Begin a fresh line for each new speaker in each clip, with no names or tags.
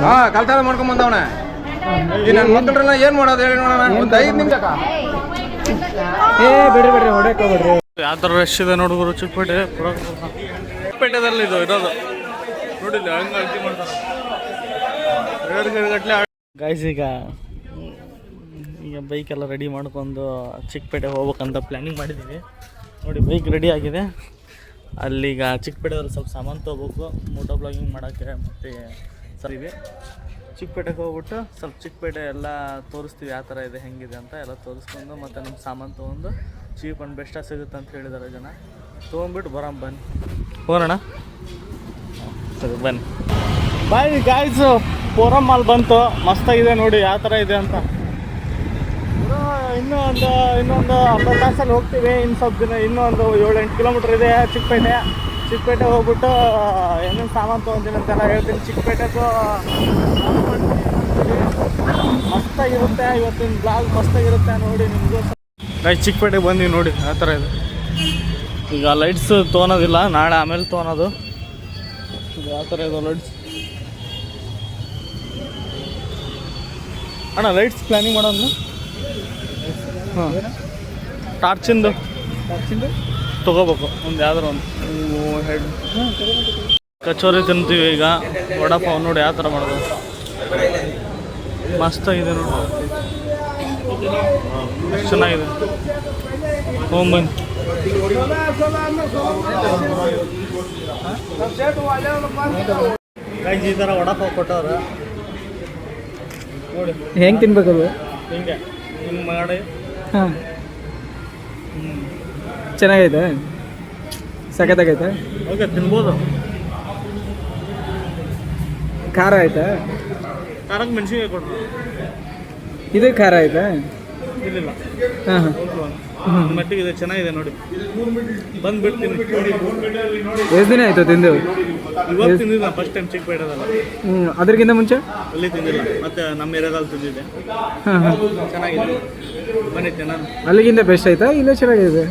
ಹಾ ಕಲ್ತಾದ ಮಾಡ್ಕೊಂಡ್ ಬಂದವನ ನನ್ನ ಮಕ್ಕಳ್ರೆಲ್ಲ ಏನ್ ಮಾಡೋದು ಹೇಳಿ ನೋಡೋಣ. ಒಂದು 5 ನಿಮಿಷ
ಬಿಡ್ರಿ ಹೊಡೆಯಕ್ಕೆ ಹೋಗ್ಬಿಡ್ರಿ.
ಯಾವ ಥರ ರಶ್ ಇದೆ ನೋಡಿದ್ರು ಚಿಕ್ಕಪೇಟೆದಲ್ಲಿ ಇದು ಇರೋದು ನೋಡಿಲ್ಲ ಹಂಗೆ ಅಳ್ತಿ ಮಾಡ್ತಾರೆ ಗಟ್ಟಲೆ ಗಾಯ್ಸ್. ಈಗ ಬೈಕೆಲ್ಲ ರೆಡಿ ಮಾಡ್ಕೊಂಡು ಚಿಕ್ಕಪೇಟೆಗೆ ಹೋಗ್ಬೇಕಂತ ಪ್ಲ್ಯಾನಿಂಗ್ ಮಾಡಿದ್ದೀವಿ. ನೋಡಿ ಬೈಕ್ ರೆಡಿ ಆಗಿದೆ. ಅಲ್ಲಿಗ ಚಿಕ್ಕಪೇಟೆದಲ್ಲಿ ಸ್ವಲ್ಪ ಸಾಮಾನು ತೊಗೋಬೇಕು ಮೋಟೋ ಬ್ಲಾಗಿಂಗ್ ಮಾಡೋಕ್ಕೆ. ಮತ್ತು ಸರಿ ಚಿಕ್ಕಪೇಟೆಗೆ ಹೋಗ್ಬಿಟ್ಟು ಸ್ವಲ್ಪ ಚಿಕ್ಕಪೇಟೆ ಎಲ್ಲ ತೋರಿಸ್ತೀವಿ ಯಾವ ಥರ ಇದೆ ಹೆಂಗಿದೆ ಅಂತ ಎಲ್ಲ ತೋರಿಸ್ಕೊಂಡು ಮತ್ತು ನಮ್ಮ ಸಾಮಾನು ತೊಗೊಂಡು ಚೀಪ್ ಆ್ಯಂಡ್ ಬೆಸ್ಟಾಗಿ ಸಿಗುತ್ತೆ ಅಂತ ಹೇಳಿದ್ದಾರೆ ಜನ. ತೊಗೊಂಡ್ಬಿಟ್ಟು ಬರೋಣ ಬನ್ನಿ ಹೋಗೋಣ. ಸರಿ ಬನ್ನಿ ಬಾಯ್ ಗಾಯ್ಸು. ಫೋರಮ್ ಮಾಲ್ ಬಂತು, ಮಸ್ತಾಗಿದೆ ನೋಡಿ ಯಾವ ಥರ ಇದೆ ಅಂತ. ಇನ್ನೊಂದು ಅರ್ಧ ತಾಸಲ್ಲಿ ಹೋಗ್ತೀವಿ. ಇನ್ನು ಸ್ವಲ್ಪ ದಿನ ಇನ್ನೊಂದು 7-8 ಕಿಲೋಮೀಟ್ರ್ ಇದೆ ಚಿಕ್ಕಪೇಟೆ ಹೋಗ್ಬಿಟ್ಟು ಏನೇನು ಸಾಮಾನು ತೊಗೊಂತೀನಿ ಅಂತೆಲ್ಲ ಹೇಳ್ತೀನಿ. ಚಿಕ್ಕಪೇಟೆಗೂ ಮಸ್ತಾಗಿರುತ್ತೆ. ಇವತ್ತಿನ ಬ್ಲಾಗ್ ಮಸ್ತಾಗಿರುತ್ತೆ ನೋಡಿ ನಿಮಗೂ. ಚಿಕ್ಕಪೇಟೆಗೆ ಬಂದೀವಿ ನೋಡಿ ಆ ಥರ ಇದೆ. ಈಗ ಲೈಟ್ಸ್ ತೊಗೊಳೋದಿಲ್ಲ, ನಾಳೆ ಆಮೇಲೆ ತೊಗೊಳೋದು. ಇದು ಯಾವ ಥರ ಇದೆ ಲೈಟ್ಸ್ ಅಣ್ಣ? ಲೈಟ್ಸ್ ಪ್ಲ್ಯಾನಿಂಗ್ ಮಾಡೋದು. ಹಾಂ ಟಾರ್ಚಿಂದು ತೊಗೋಬೇಕು ಒಂದು ಯಾವ್ದಾರು ಒಂದು ಹೆಡ್. ಕಚೋರಿ ತಿಂತೀವಿ ಈಗ. ವಡಾಪಾವ್ ನೋಡಿ ಯಾವ ಥರ ಮಾಡೋದು ಮಸ್ತಾಗಿದೆ ನೋಡಿ, ಚೆನ್ನಾಗಿದೆ. ಬನ್ನಿ ಈ ಥರ ವಡಾಪಾವ್ ಕೊಟ್ಟವ್ರೆ ನೋಡಿ.
ಹೆಂಗೆ ತಿನ್ಬೇಕದು?
ಹಿಂಗೆ ಹಿಂಗೆ ಮಾಡಿ.
ಹಾಂ ಚೆನ್ನಾಗೈತೆ, ಸಖತ್ತಾಗೈತೆ.
ಓಕೆ ತಿನ್ಬೋದು.
ಖಾರ ಐತೆ?
ಖಾರಕ್ಕೆ ಮೆಣಸಿನ್ಕಾಯಿ ಕೊಡ್ರಿ.
ಇದು ಖಾರ ಐತೆ?
ಇಲ್ಲಿಲ್ಲ.
ಹಾಂ ಹಾಂ
ಮಟ್ಟಿಗೆ ಇದೆ, ಚೆನ್ನಾಗಿದೆ ನೋಡಿ. ಬಂದುಬಿಡ್ತೀನಿ.
ಎಷ್ಟು ದಿನ ಆಯಿತು ತಿಂದು?
ಇವತ್ತು ತಿಂದಿಲ್ಲ, ಫಸ್ಟ್ ಟೈಮ್ ಚಿಕ್ಕಪೇಟೆದಲ್ಲ.
ಅದಕ್ಕಿಂತ ಮುಂಚೆ
ಅಲ್ಲಿ ತಿಂದಿಲ್ಲ, ಮತ್ತು ನಮ್ಮ ಏರಿಯಾದಲ್ಲಿ ತಿಂದಿದ್ದೆ.
ಹಾಂ ಹಾಂ
ಚೆನ್ನಾಗಿದೆ, ಬನ್ನಿ ನಾನು.
ಅಲ್ಲಿಗಿಂತ ಬೆಸ್ಟ್ ಆಯ್ತಾ? ಇಲ್ಲೇ ಚೆನ್ನಾಗಿದೆ.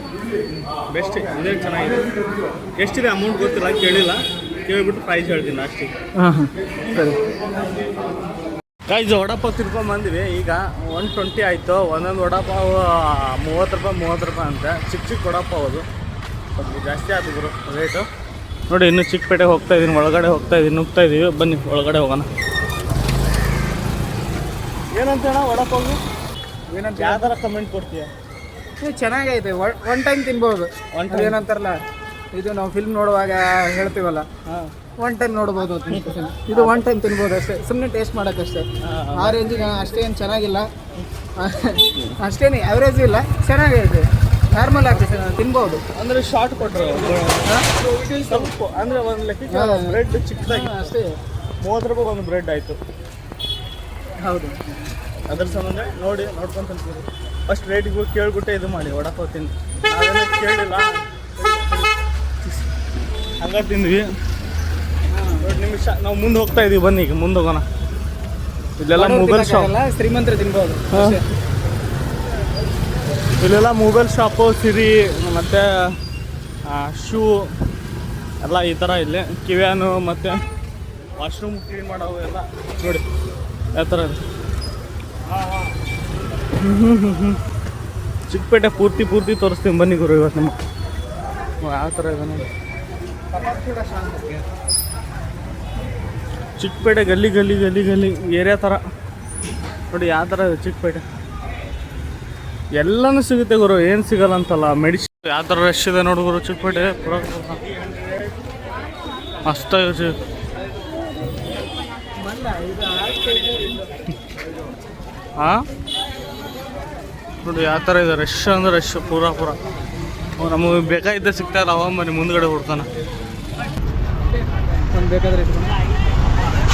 ಬೆಸ್ಟ್ ಇದೇ ಚೆನ್ನಾಗಿದೆ. ಎಷ್ಟಿದೆ ಅಮೌಂಟ್ ಗೊತ್ತಿಲ್ಲ, ಕೇಳಿಲ್ಲ. ಕೇಳಿಬಿಟ್ಟು ಪ್ರೈಸ್ ಹೇಳ್ತೀನಿ ಲಾಸ್ಟಿಗೆ.
ಹಾಂ ಹಾಂ ಸರಿ.
ಗೈಸ್ ವಡಾಪಾವ್ ತಿನ್ಕೊಂಬಂದಿವಿ. ಈಗ 120 ಆಯಿತು. ಒಂದೊಂದು ವಡಾಪಾವ್ 30 ರೂಪಾಯಿ ಅಂತ. ಚಿಕ್ಕ ವಡಾಪಾವ್ ಅದು ಸ್ವಲ್ಪ ಜಾಸ್ತಿ ಆದ್ರು ರೇಟು ನೋಡಿ. ಇನ್ನೂ ಚಿಕ್ಕಪೇಟೆಗೆ ಹೋಗ್ತಾಯಿದ್ದೀನಿ, ಒಳಗಡೆ ನುಗ್ತಾಯಿದ್ದೀವಿ. ಬನ್ನಿ ಒಳಗಡೆ ಹೋಗೋಣ. ಏನಂತ ಹೇಳ ವಡಾಪಾವ್ಗೆ? ಏನಂತ ಯಾವ ಥರ ಕಮೆಂಟ್ ಕೊಡ್ತೀಯ?
ಚೆನ್ನಾಗೈತೆ, ಒನ್ ಟೈಮ್ ತಿನ್ಬೋದು. ಏನಂತಾರಲ್ಲ, ಇದು ನಾವು ಫಿಲ್ಮ್ ನೋಡುವಾಗ ಹೇಳ್ತೀವಲ್ಲ, ಒನ್ ಟೈಮ್ ನೋಡ್ಬೋದು. ಇದು ಒನ್ ಟೈಮ್ ತಿನ್ಬೋದು ಅಷ್ಟೇ, ಸುಮ್ಮನೆ ಟೇಸ್ಟ್ ಮಾಡೋಕ್ಕಷ್ಟೇ. ಆ ರೇಂಜಿಗೆ ಅಷ್ಟೇನು ಚೆನ್ನಾಗಿಲ್ಲ, ಅಷ್ಟೇನು ಆ್ಯಾವ್ರೇಜ್ ಇಲ್ಲ, ಚೆನ್ನಾಗೈತೆ, ನಾರ್ಮಲ್ ಆಗ್ತೈತೆ, ತಿನ್ಬೋದು.
ಅಂದರೆ ಶಾರ್ಟ್ ಕೊಟ್ಟರು ಸ್ವಲ್ಪ, ಅಂದರೆ ಒಂದು ಲೆಕ್ಕ ಬ್ರೆಡ್ ಚಿಕ್ಕದಾಗಿ
ಅಷ್ಟೇ.
30 ರೂಪಾಯಿಗೆ ಒಂದು ಬ್ರೆಡ್ ಆಯಿತು.
ಹೌದು,
ಅದ್ರ ಸಂಬಂಧ ನೋಡ್ಕೊಂಡು ತಿಂತೀವಿ. ಫಸ್ಟ್ ರೇಟಿಗೆ ಕೇಳ್ಬಿಟ್ಟೆ ಇದು ಮಾಡಿ ವಡಾಪಾವ್ ತಿಂದು. ನಾವೇನೋ ಕೇಳಿಲ್ಲ, ಹಂಗೆ ತಿಂದ್ವಿ. ನೋಡಿ ನಿಮಿಷ ನಾವು ಮುಂದೆ ಹೋಗ್ತಾ ಇದೀವಿ. ಬನ್ನಿ ಈಗ ಮುಂದೆ ಹೋಗೋಣ. ಇಲ್ಲೆಲ್ಲ ಮೊಬೈಲ್ ಶಾಪ್,
ಶ್ರೀಮಂತರು ತಿನ್ಬೋದು.
ಇಲ್ಲೆಲ್ಲ ಮೊಬೈಲ್ ಶಾಪು, ಸಿರಿ ಮತ್ತು ಶೂ ಎಲ್ಲ ಈ ಥರ ಇಲ್ಲಿ. ಕಿವ್ಯಾನು ಮತ್ತು ವಾಶ್ರೂಮ್ ಕ್ಲೀನ್ ಮಾಡೋವು ಎಲ್ಲ ನೋಡಿ ಯಾವ ಥರ ಇದೆ. ಚಿಕ್ಕಪೇಟೆ ಪೂರ್ತಿ ತೋರಿಸ್ತೀನಿ ಬನ್ನಿ ಗುರು ಇವತ್ತು ನಮ್ಮ ಯಾವ ಥರ ಇದೆ ನೋಡಿ. ಚಿಕ್ಕಪೇಟೆ ಗಲ್ಲಿ ಏರಿಯಾ ಥರ ನೋಡಿ ಯಾವ ಥರ ಇದೆ ಚಿಕ್ಕಪೇಟೆ. ಎಲ್ಲನೂ ಸಿಗುತ್ತೆ ಗುರು, ಏನು ಸಿಗಲ್ಲ ಅಂತಲ್ಲ. ಮೆಡಿಸಿನ್ ಯಾವ ಥರ ರಶ್ ಇದೆ ನೋಡಿ ಗುರು ಚಿಕ್ಕಪೇಟೆ. ಮಸ್ತಾಗಿ ಹಾಂ ನೋಡಿ ಯಾವ ಥರ ಇದೆ. ರಶ್ ಅಂದರೆ ರಶ್ ಪೂರ ನಮಗೆ ಬೇಕಾಗಿದ್ದ ಸಿಗ್ತಾ ಇಲ್ಲ. ಅವ ಬನ್ನಿ ಮುಂದ್ಗಡೆ ಹುಡ್ತಾನೆ.
ಒಂದು ಬೇಕಾದರೆ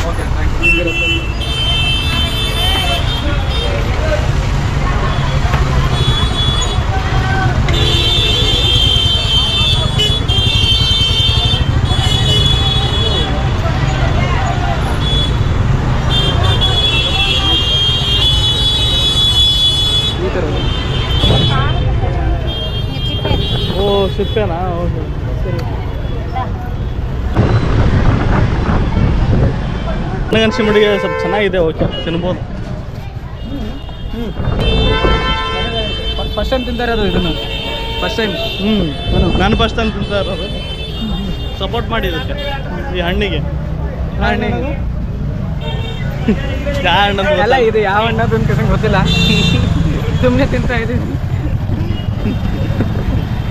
ಓಕೆ, ಥ್ಯಾಂಕ್ ಯು.
ಓ ಸಿಪ್ಪೆನಾ? ಹೌದು ಸರಿ. ನನಗನ್ಸಿ ಮಡಿಗೆ ಸ್ವಲ್ಪ ಚೆನ್ನಾಗಿದೆ, ಓಕೆ ತಿನ್ಬೋದು.
ಫಸ್ಟ್ ಟೈಮ್ ತಿಂತಾ ಇರೋದು ಇದನ್ನು, ಫಸ್ಟ್ ಟೈಮ್.
ನಾನು ಫಸ್ಟ್ ಟೈಮ್ ತಿಂತಾ ಇರೋದು. ಸಪೋರ್ಟ್ ಮಾಡಿ ಇದಕ್ಕೆ, ಈ ಹಣ್ಣಿಗೆ. ಯಾವ ಹಣ್ಣು
ಅಲ್ಲ, ಇದು ಯಾವ ಹಣ್ಣದು ಅಂತ ಗೊತ್ತಿಲ್ಲ, ಸುಮ್ಮನೆ ತಿಂತಾ ಇದ್ದೀವಿ.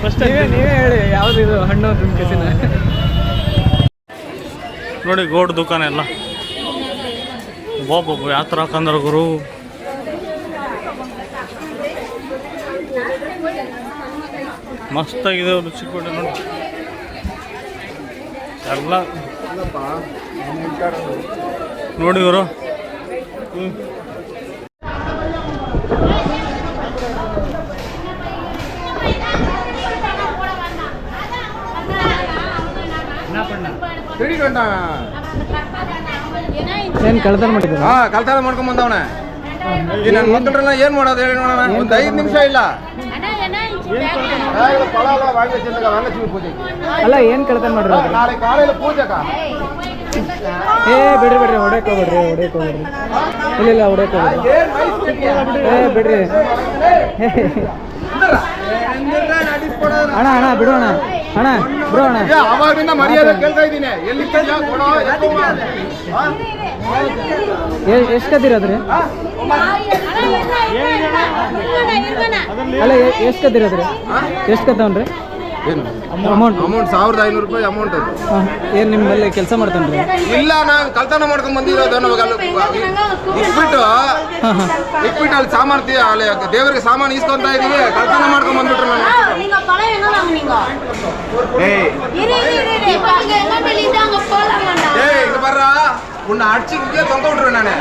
ಫಸ್ಟ್
ನೀವೇ ಹೇಳಿ ಯಾವ್ದು ಇದು ಹಣ್ಣು ಅಂತ ಕೆಸಿನ.
ನೋಡಿ ಗೋಡ್ ದುಕಾನ್ ಎಲ್ಲ ಬಾಬು ಯಾವ ಥರ ಹಾಕಂದ್ರ ಗುರು. ಮಸ್ತಾಗಿದೆ ಚಿಕ್ಕಪೇಟೆ ನೋಡಿ ಎಲ್ಲ ನೋಡಿ ಗುರು.
ಏನು ಕಳ್ತನ ಮಾಡಿದ್ರು?
ಕಳ್ತನ ಮಾಡ್ಕೊಂಡ್ ಬಂದವನ. ಈ ನನ್ನ ಮಕ್ಕಳನ್ನ ಏನ್ ಮಾಡೋದು ಹೇಳಿ ನೋಡೋಣ. ಒಂದು 5 ನಿಮಿಷ ಇಲ್ಲ.
ಅಲ್ಲ, ಏನು ಕಳ್ತನ ಮಾಡಿದ್ರು?
ನಾಳೆ ಕಾಲೇಜ್ ಪೂಜೆಗ.
ಬಿಡ್ರಿ ಹೊಡೆಯಕ್ ಹೋಗ್ಬಿಡ್ರಿ. ಇಲ್ಲ ಹೊಡೆಯಕ್ ಹೋಗ್ಬಿಡ್ರಿ. ಬಿಡ್ರಿ ಅಣ್ಣ ಬಿಡೋಣ.
ಅವಾಗಿಂದ ಮರ್ಯಾದೆ ಕೇಳ್ತಾ ಇದ್ದೀನಿ. ಎಲ್ಲಿ
ಎಷ್ಟು ಕದ್ದಿರೋದ್ರಿ? ಅಲ್ಲ, ಎಷ್ಟು ಕದ್ದಿರೋದ್ರಿ? ಎಷ್ಟು ಕತ್ತವನ್ರಿ? ಅಮೌಂಟ್
1500 ರೂಪಾಯಿ ಅಮೌಂಟ್ ಅದು.
ಏನು ನಿಮ್ಮಲ್ಲಿ ಕೆಲಸ ಮಾಡ್ತಾನ್ರಿ?
ಇಲ್ಲ, ನಾನು ಕಳ್ತನ ಮಾಡ್ಕೊಂಡ್ ಬಂದಿರೋದು. ನಮಗೆ ಅಲ್ಲಿ ಇಟ್ಬಿಟ್ಟು ಅಲ್ಲಿ ಸಾಮಾನು ಅಲ್ಲಿ ದೇವರಿಗೆ ಸಾಮಾನು ಇಸ್ಕೊಂತ ಇದೀವಿ. ಕಳ್ತನ ಮಾಡ್ಕೊಂಡ್ ಬಂದ್ಬಿಟ್ರು ನಾನು. இது பாரு உன்னை அடிச்சுக்கிட்டே தொங்க விட்டுருவேன் நானு.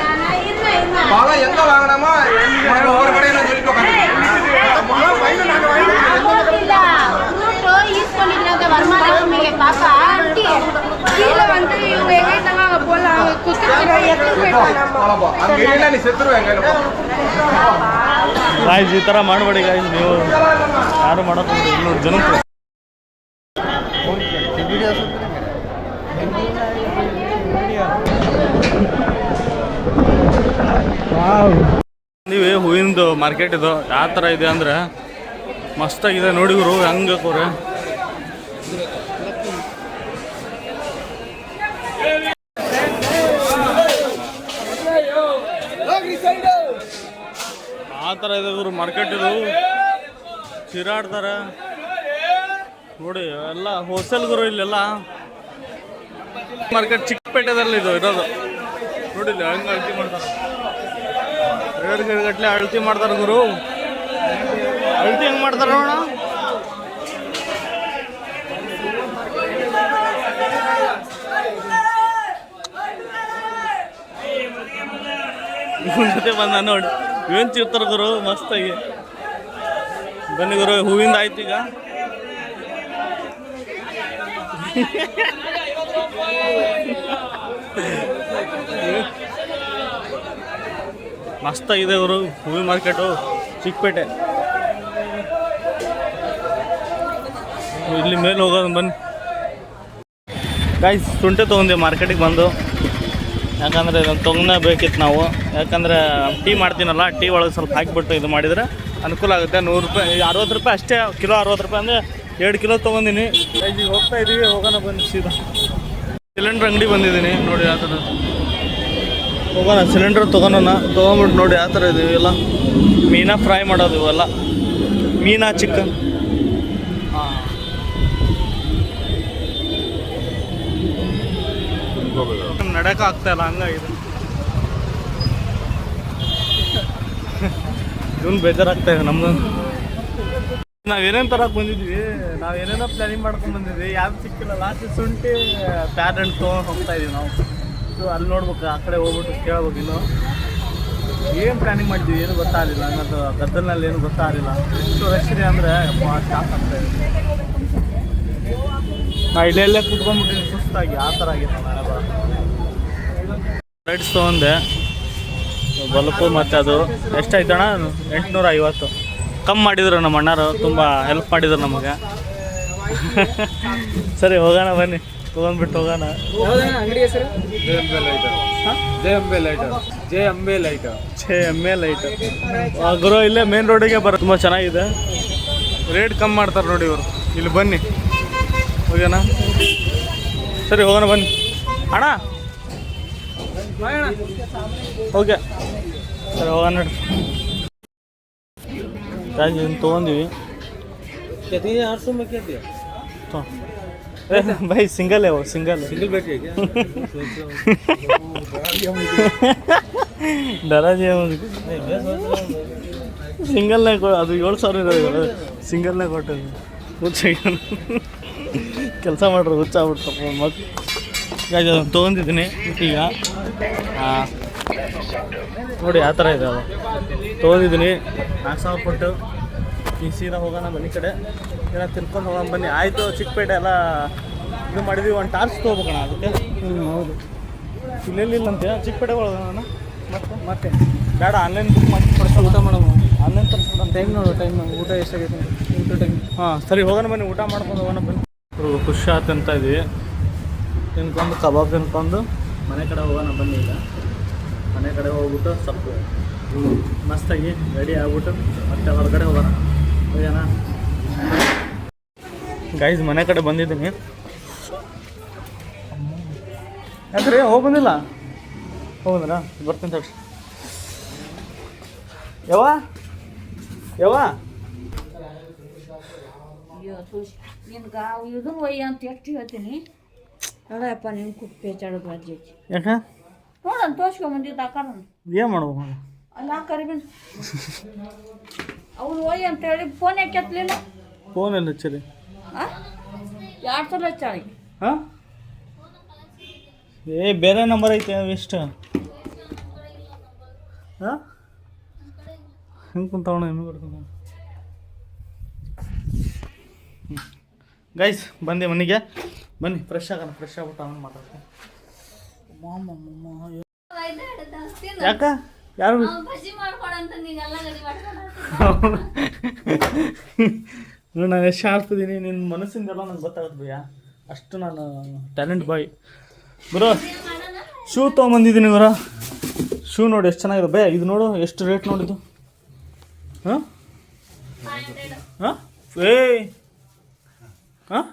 பழம் எங்க வாங்கினாமோ ஒவ்வொரு கடையில சொல்லிட்டு ಅங்க ನೀ ಸೆತ್ತರುವೆ.
ಗಾಯ್ಸ್ ಈ ಥರ ಮಾಡಬೇಡಿ ಗಾಯ್ಸ್, ನೀವು ಯಾರು ಮಾಡೋದು 200 ಜನಕ್ಕೆ. ನೀವೇ ಹೂವಿಂದು ಮಾರ್ಕೆಟ್ ಇದು ಯಾವ ಥರ ಇದೆ ಅಂದರೆ ಮಸ್ತಾಗಿದೆ ನೋಡಿ ಗುರು. ಹೆಂಗೆ ಕೋರೆ ಆ ಥರ ಇದೆ ಗುರು ಮಾರ್ಕೆಟ್ ಇದು. ಚಿರಾಡ್ತಾರೆ ನೋಡಿ, ಎಲ್ಲ ಹೋಲ್ಸೇಲ್ ಗುರು ಇಲ್ಲೆಲ್ಲ. ಮಾರ್ಕೆಟ್ ಚಿಕ್ಕಪೇಟೆದಲ್ಲಿ ಇದು ಇರೋದು ನೋಡಿ. ಹೆಂಗೆ ಅಳತಿ ಮಾಡ್ತಾರೆ, ಗಟ್ಟಲೆ ಅಳತಿ ಮಾಡ್ತಾರೆ ಗುರು. ಅಳತಿ ಹೆಂಗೆ ಮಾಡ್ತಾರೆ ನೋಡ. ಜೊತೆ ಬಂದ ನೋಡಿ, ಏನು ಚಿರ್ತಾರೆ ಗುರು ಮಸ್ತಾಗಿ. ಬನ್ನಿ ಗುರು, ಹೂವಿಂದ ಆಯ್ತು ಈಗ. ಮಸ್ತಾಗಿದೆ ಅವರು ಹೂವಿನ ಮಾರ್ಕೆಟು ಚಿಕ್ಕಪೇಟೆ. ಇಲ್ಲಿ ಮೇಲೆ ಹೋಗೋದು ಬನ್ನಿ ಗಾಯ್ಸ್. ಶುಂಠಿ ತೊಗೊಂಡೆ ಮಾರ್ಕೆಟಿಗೆ ಬಂದು, ಯಾಕಂದರೆ ಇದನ್ನು ತೊಗೊಳ್ಳೇಬೇಕಿತ್ತು ನಾವು. ಯಾಕಂದರೆ ಟೀ ಮಾಡ್ತೀನಲ್ಲ, ಟೀ ಒಳಗೆ ಸ್ವಲ್ಪ ಹಾಕಿಬಿಟ್ಟು ಇದು ಮಾಡಿದರೆ ಅನುಕೂಲ ಆಗುತ್ತೆ. 100 ರೂಪಾಯಿ 60 ರೂಪಾಯಿ ಅಷ್ಟೇ ಕಿಲೋ. 60 ರೂಪಾಯಿ ಅಂದರೆ 2 ಕಿಲೋ ತೊಗೊಂಡಿನಿ. ಈಗ ಹೋಗ್ತಾ ಇದ್ದೀವಿ, ಹೋಗೋಣ ಬನ್ನಿ ಸೀದಾ. ಸಿಲಿಂಡ್ರ್ ಅಂಗಡಿ ಬಂದಿದ್ದೀನಿ ನೋಡಿ ಯಾವ ಥರ. ಹೋಗೋಣ ಸಿಲಿಂಡರ್ ತೊಗೊಳೋಣ. ತೊಗೊಂಬಿಟ್ಟು ನೋಡಿ ಯಾವ ಥರ ಇದೆ ಇವೆಲ್ಲ. ಮೀನಾ ಫ್ರೈ ಮಾಡೋದು ಇವೆಲ್ಲ, ಮೀನಾ ಚಿಕನ್. ನಡಕ ಆಗ್ತಾ ಇಲ್ಲ, ಹಂಗಾಗಿದೆ. ಇವನು ಬೇಜಾರಾಗ್ತಾ ಇದೆ ನಮ್ದು. ನಾವೇನೇನು ತರಕ್ಕೆ ಬಂದಿದ್ವಿ, ನಾವೇನೇನೋ ಪ್ಲ್ಯಾನಿಂಗ್ ಮಾಡ್ಕೊಂಡು ಬಂದಿದ್ವಿ, ಯಾವ್ದು ಸಿಕ್ಕಿಲ್ಲ. ಲಾಸ್ಟ್ ಶುಂಠಿ ಪ್ಯಾರೆಂಟ್ ತೊಗೊಂಡು ಹೋಗ್ತಾ ಇದೀವಿ ನಾವು. ಸೊ ಅಲ್ಲಿ ನೋಡ್ಬೇಕು, ಆ ಕಡೆ ಹೋಗ್ಬಿಟ್ಟು ಕೇಳ್ಬೇಕು. ಇನ್ನು ಏನು ಪ್ಲ್ಯಾನಿಂಗ್ ಮಾಡಿದ್ವಿ ಏನು ಗೊತ್ತಾಗಲಿಲ್ಲ. ಹಂಗಂತ ಗದ್ದಲ್ನಲ್ಲಿ ಏನು ಗೊತ್ತಾಗಲಿಲ್ಲ. ಎಷ್ಟು ರಶ್ ಇದೆ ಅಂದರೆ ಸ್ಟಾಪ್ ಆಗ್ತಾ ಇದೆ. ನಾ ಇಲ್ಲೆಲ್ಲೇ ಕುತ್ಕೊಂಡ್ಬಿಟ್ಟಿನಿ ಸುಸ್ತಾಗಿ, ಆ ಥರ ಆಗಿದೆ. ರೈಡ್ಸ್ ತೊಗೊಂಡೆ ಬಲ್ಪು, ಮತ್ತು ಅದು ಎಷ್ಟಾಯ್ತಣ್ಣ? 850. ಕಮ್ಮಿ ಮಾಡಿದ್ರು ನಮ್ಮ ಅಣ್ಣರು, ತುಂಬ ಹೆಲ್ಪ್ ಮಾಡಿದ್ರು ನಮಗೆ. ಸರಿ ಹೋಗೋಣ ಬನ್ನಿ. ತೊಗೊಂಡ್ಬಿಟ್ಟು ಹೋಗೋಣ.
ಯಾವ್ದಣ್ಣ ಅಂಗಡಿ ಹೆಸರು?
ಜೆ ಎಮ್ ಎ ಲೈಟ್ ಗುರು ಇಲ್ಲೇ ಮೇನ್ ರೋಡಿಗೆ ಬರೋ ತುಂಬ ಚೆನ್ನಾಗಿದೆ. ರೇಟ್ ಕಮ್ಮಿ ಮಾಡ್ತಾರೆ ನೋಡಿ ಇವರು. ಇಲ್ಲಿ ಬನ್ನಿ ಹೋಗ್ಯಾನ. ಸರಿ ಹೋಗೋಣ ಬನ್ನಿ ಅಣ್ಣ. ಓಕೆ ಸರಿ ಹೋಗೋಣ ನೋಡಿ. ತೊಗೊಂಡಿವಿ भाई सिंगल है वो सिंगल बैठे क्या डरा जी ಸಿಂಗಲ್ನೇ ಅದು 7,000 ಇರೋದು ಸಿಂಗಲ್ನೇ ಕೊಟ್ಟದ್ದು. ಹುಚ್ಚ ಕೆಲಸ ಮಾಡ್ರಿ ಹುಚ್ಚಾಗ್ಬಿಡ್ತಪ್ಪ ಮತ್ತು ತೊಗೊಂಡಿದ್ದೀನಿ ಈಗ. ನೋಡಿ ಆ ಥರ ಇದೆ ಅದು ತೊಗೊಂಡಿದ್ದೀನಿ. 4,000 ಕೊಟ್ಟು ಈಗ ಸೀದಾ ಹೋಗೋಣ ಮನೆ ಕಡೆ. ಏನೋ ತಿನ್ಕೊಂಡು ಹೋಗೋಣ ಬನ್ನಿ. ಆಯಿತು ಚಿಕ್ಕಪೇಟೆ ಎಲ್ಲ ಇದು ಮಾಡಿದ್ವಿ. ಒಂದು ಟಾರ್ಚ್ ತೊಗೋಬೇಕಣ ಅದಕ್ಕೆ.
ಹೌದು.
ಇಲ್ಲೆಲ್ಲಿಲ್ಲಂತೆ ಚಿಕ್ಕಪೇಟೆ ಹೋಗೋಣ.
ಮತ್ತೆ
ಬೇಡ ಆನ್ಲೈನ್ ಬುಕ್ ಮಾಡಿ ಕೊಡ್ಸೋ.
ಊಟ ಮಾಡೋಣ.
ಆನ್ಲೈನ್ ತರಿಸ್ಬಿಡ.
ಟೈಮ್ ನೋಡು, ಟೈಮ್ ಊಟ ಎಷ್ಟಾಗೈತೆ ಊಟ ಟೈಮ್.
ಹಾಂ ಸರಿ ಹೋಗೋಣ ಬನ್ನಿ. ಊಟ ಮಾಡ್ಕೊಂಡು ಹೋಗೋಣ ಬನ್ನಿ. ಖುಷಿ ತಿಂತ ಇದ್ವಿ. ತಿನ್ಕೊಂಡು ಕಬಾಬ್ ತಿನ್ಕೊಂಡು ಮನೆ ಕಡೆ ಹೋಗೋಣ ಬನ್ನಿ. ಈಗ ಮನೆ ಕಡೆ ಹೋಗ್ಬಿಟ್ಟು ಸ್ವಲ್ಪ ಮಸ್ತಾಗಿ ರೆಡಿ ಆಗ್ಬಿಟ್ಟು ಮತ್ತೆ ಹೊರಗಡೆ ಹೋಗೋಣ. ಹೋಗೋಣ ಗೈಸ್. ಮನೆ ಕಡೆ ಬಂದಿದ್ದೀನಿ. ಯಾಕ್ರಿ ಹೋಗೋದಿಲ್ಲ? ಹೋಗೋದ್ರ ಬರ್ತೀನಿ ತಡ್ರಿ. ಯಾವ
ನಿನ್ಗೆ ಇದನ್ನು ಒಯ್ಯ ಅಂತ ಎಷ್ಟು ಹೇಳ್ತೀನಿ. ನೋಡಪ್ಪ ನಿನ್ ಕುಪ್ಪೆ ಚಡೋದು ಅಜ್ಜಿ
ಯಾಕೆ
ನೋಡೋಣ ತೋರ್ಸ್ಕೊಂಬಂದಿದ್ದು ಆಕಾರ
ಏನು ಮಾಡ್ಬೇಕು?
ಅಲ್ಲ ಕರಿಬೇನು ಅವ್ರು ಒಯ್ಯ ಅಂತ ಹೇಳಿ ಫೋನ್ ಯಾಕೆ ಎತ್ತಲಿಲ್ಲ?
ಫೋನ್ ಎಲ್ಲ ಹಚ್ಚಿರಿ.
2 ಸಲ ಹಚ್ಚಾಳಿ.
ಹಾಂ ಬೇರೆ ನಂಬರ್ ಐತೆ ಎಷ್ಟು? ಹಾಂ ಹೆಂಗೆ ಕುಂತವಣ ಹೆಮ್ಮೆ ಬರ್ತಾವ. ಗೈಸ್ ಬಂದೆ ಮನೆಗೆ. ಬನ್ನಿ ಫ್ರೆಶ್ ಆಗೋಣ. ಫ್ರೆಶ್ ಆಗ್ಬಿಟ್ಟು ಅವನು ಮಾತಾಡ್ತೀನಿ. ಯಾಕ ಯಾರು ನಾನು ಎಷ್ಟು ಆಡ್ತಿದ್ದೀನಿ. ನಿನ್ನ ಮನಸ್ಸಿಂದೆಲ್ಲ ನಂಗೆ ಗೊತ್ತಾಗುತ್ತೆ ಭಯ್ಯ. ಅಷ್ಟು ನಾನು ಟ್ಯಾಲೆಂಟ್ ಬಾಯ್ ಗುರು. ಶೂ ತೊಗೊಂಬಂದಿದ್ದೀನಿ ಗುರು. ಶೂ ನೋಡಿ ಎಷ್ಟು ಚೆನ್ನಾಗಿದೆ ಭಯ್ಯ. ಇದು ನೋಡು ಎಷ್ಟು ರೇಟ್ ನೋಡಿದ್ದು. ಹಾಂ ಹಾಂ ಹಾಂ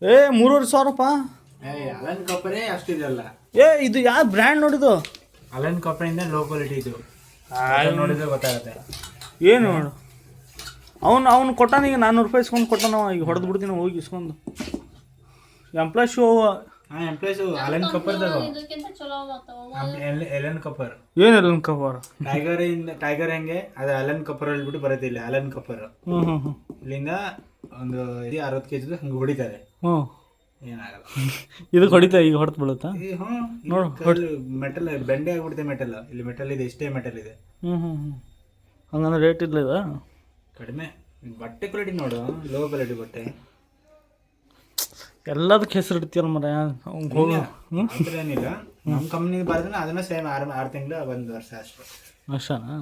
3,500
ಅಷ್ಟಿದೆಲ್ಲ.
ಇದು ಯಾವ ಬ್ರ್ಯಾಂಡ್ ನೋಡಿದ್ದು?
ಅಲನ್ ಕಾಪರಿಂದ ಲೋ ಕ್ವಾಲಿಟಿ ಇದು ನೋಡಿದ್ರೆ ಗೊತ್ತಾಗುತ್ತೆ.
ಏನು ನೋಡು ಅವನು ಕೊಟ್ಟಾನ. ಈಗ 400 ರೂಪಾಯಿ ಇಸ್ಕೊಂಡು ಕೊಟ್ಟಾನ. ಈಗ ಹೊಡೆದು ಬಿಡ್ತೀನಿ ಹೋಗಿ ಇಸ್ಕೊಂಡು. ಎಂಪ್ಲಾಯ್ ಶೂ
ಅಲನ್ ಕಪ್ಪರ್ದಾಗ ಎಲನ್ ಕಪ್ಪರ್.
ಏನು ಎಲನ್ ಕಪ್ಪರ್?
ಟೈಗರ್ ಹೆಂಗೆ ಅದು ಅಲನ್ ಕಪ್ಪರ್ ಹೇಳ್ಬಿಟ್ಟು ಬರುತ್ತೆ ಇಲ್ಲಿ. ಅಲನ್ ಕಪ್ಪರ್ ಇಲ್ಲಿಂದ ಒಂದು 60 kg ಹಂಗೆ ಹೊಡಿತಾರೆ. ಏನಾಗಲ್ಲ.
ಇದಕ್ಕೆ ಹೊಡಿತಾ ಈಗ ಹೊಡೆದು ಬೀಳುತ್ತಾ?
ನೋಡು ಮೆಟಲ್ ಬೆಂಡೆ ಆಗ್ಬಿಡುತ್ತೆ. ಮೆಟಲ್ ಇಲ್ಲಿ ಮೆಟಲ್ ಇದೆ. ಇಷ್ಟೇ ಮೆಟಲ್ ಇದೆ.
ಹಂಗಂದ್ರೆ ರೇಟ್ ಇಲ್ಲ ಇದು
ಕಡಿಮೆ. ಬಟ್ಟೆ ಕ್ವಾಲಿಟಿ ನೋಡು, ಲೋ ಕ್ವಾಲಿಟಿ ಬಟ್ಟೆ.
ಎಲ್ಲದಕ್ಕೆ ಹೆಸರು ಇಡ್ತೀಯಲ್ಲ ಮರ.
ಏನಿಲ್ಲ ನಮ್ಮ ಕಂಪ್ನಿ ಬರೆದ್ರೆ ಅದನ್ನ ಸೇಮ್ 6 ತಿಂಗಳು 1 ವರ್ಷ ಅಷ್ಟೇ.
ಅಷ್ಟನಾ?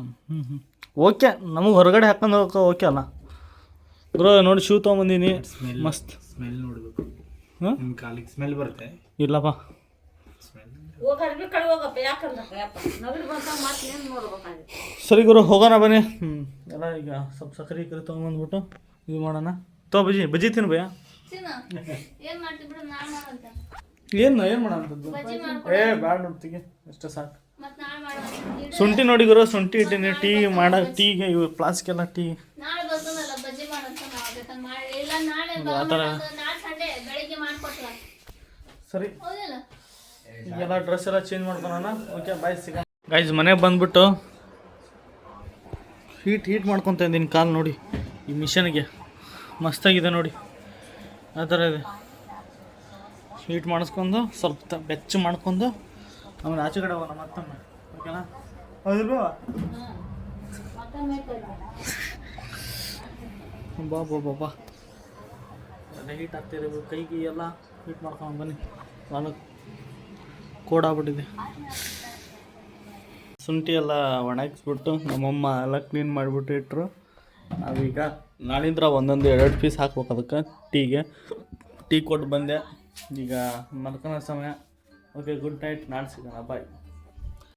ಓಕೆ. ನಮಗೆ ಹೊರಗಡೆ ಹಾಕೊಂಡು ಹೋಗಕ್ಕೆ ಓಕೆ ಅಲ್ಲ ಬ್ರೋ. ನೋಡಿ ಶೂ ತೊಗೊಂಬಂದೀನಿ. ಮಸ್ತ್
ಸ್ಮೆಲ್ ನೋಡ್ಬೇಕು. ನಿಮ್ಮ ಕಾಲಿಗೆ ಸ್ಮೆಲ್ ಬರುತ್ತೆ.
ಇಲ್ಲಪ್ಪ ಸರಿ ಗುರು ಹೋಗೋಣ ಬನ್ನಿ. ಎಲ್ಲ ಈಗ ಸ್ವಲ್ಪ ಸಕ್ಕರೆ ಕರಿ ತೊಗೊಂಬಂದ್ಬಿಟ್ಟು ಇದು ಮಾಡೋಣ. ಬಜ್ಜಿ ತಿನ್ನು ಭಯ್ಯ. ಏನು ಮಾಡೋಂಥದ್ದು? ಬ್ಯಾಡ ನೋಡ್ತೀವಿ ಅಷ್ಟೇ ಸಾಕು. ಶುಂಠಿ ನೋಡಿ ಗುರು. ಶುಂಠಿ ಇಟ್ಟಿನಿ ಟೀ ಟೀಗೆ ಇವು ಪ್ಲಾಸ್ಟಿಕ್ ಎಲ್ಲ ಟೀ ಆ ಥರ. ಸರಿ ಈಗೆಲ್ಲ ಡ್ರೆಸ್ ಎಲ್ಲ ಚೇಂಜ್ ಮಾಡ್ಕೊಳೋಣ. ಓಕೆ ಬಾಯ್ ಸಿಗ. ಗೈಸ್ ಮನೆಗೆ ಬಂದ್ಬಿಟ್ಟು ಹೀಟ್ ಮಾಡ್ಕೊತ ಇದ್ದೀನಿ ಕಾಲು ನೋಡಿ. ಈ ಮಿಷನ್ಗೆ ಮಸ್ತಾಗಿದೆ ನೋಡಿ. ಆ ಥರ ಇದೆ. ಹೀಟ್ ಮಾಡಿಸ್ಕೊಂಡು ಸ್ವಲ್ಪ ಬೆಚ್ಚ ಮಾಡ್ಕೊಂಡು ಆಮೇಲೆ ಆಚೆ ಕಡೆ ಹೋಗೋಣ ಮತ್ತೊಮ್ಮೆ. ಓಕೆನಾ? ಹೌದು ಬಾ ಎಲ್ಲ ಹೀಟ್ ಆಗ್ತಿದೆ. ಕೈಗೆ ಎಲ್ಲ ಹೀಟ್ ಮಾಡ್ಕೊಂಡು ಬನ್ನಿ. ನಾನು ಕೋಡಾಗ್ಬಿಟ್ಟಿದೆ. ಶುಂಠಿ ಎಲ್ಲ ಒಣಗಿಸ್ಬಿಟ್ಟು ನಮ್ಮಮ್ಮ ಎಲ್ಲ ಕ್ಲೀನ್ ಮಾಡಿಬಿಟ್ಟು ಇಟ್ಟರು. ನಾವೀಗ ನಾಳಿಂದ ಒಂದೊಂದು 2 ಪೀಸ್ ಹಾಕ್ಬೇಕು ಅದಕ್ಕೆ ಟೀಗೆ. ಟೀ ಕೊಟ್ಟು ಬಂದೆ. ಈಗ ಮಲ್ಕೊಳೋ ಸಮಯ. Okay, good night. ನಾಳೆ ಸಿಗೋಣ. ಬಾಯ್.